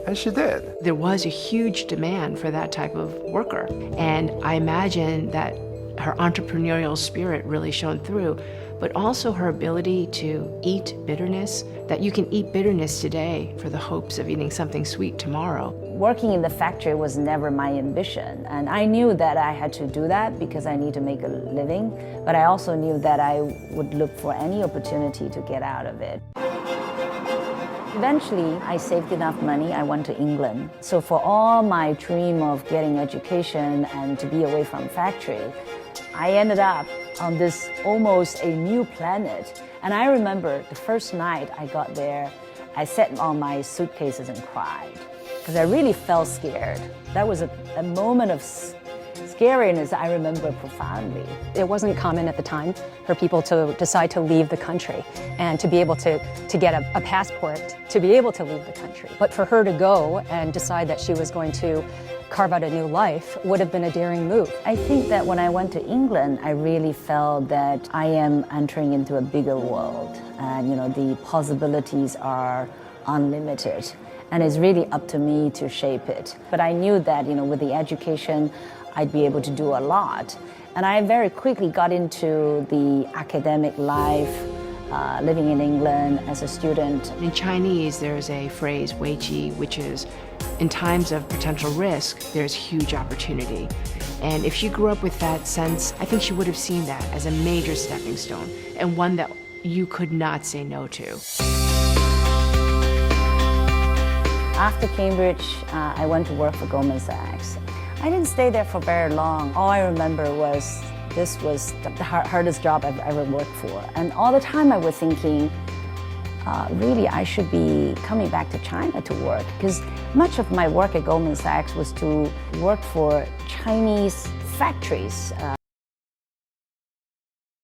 And she did. There was a huge demand for that type of worker. And I imagine that her entrepreneurial spirit really shone through, but also her ability to eat bitterness, that you can eat bitterness today for the hopes of eating something sweet tomorrow. Working in the factory was never my ambition, and I knew that I had to do that because I need to make a living, but I also knew that I would look for any opportunity to get out of it. Eventually, I saved enough money, I went to England. So for all my dream of getting education and to be away from factory, I ended up on this almost a new planet. And I remember the first night I got there, I sat on my suitcases and cried because I really felt scared. That was a moment of scariness I remember profoundly. It wasn't common at the time for people to decide to leave the country and to be able to get a passport to be able to leave the country. But for her to go and decide that she was going to carve out a new life would have been a daring move. I think that when I went to England, I really felt that I am entering into a bigger world. And the possibilities are unlimited. And it's really up to me to shape it. But I knew that, with the education, I'd be able to do a lot. And I very quickly got into the academic life, living in England as a student. In Chinese, there's a phrase, 危机, which is, in times of potential risk, there's huge opportunity. And if she grew up with that sense, I think she would have seen that as a major stepping stone and one that you could not say no to. After Cambridge, I went to work for Goldman Sachs. I didn't stay there for very long. All I remember was this was the hardest job I've ever worked for. And all the time I was thinking, really, I should be coming back to China to work, because much of my work at Goldman Sachs was to work for Chinese factories.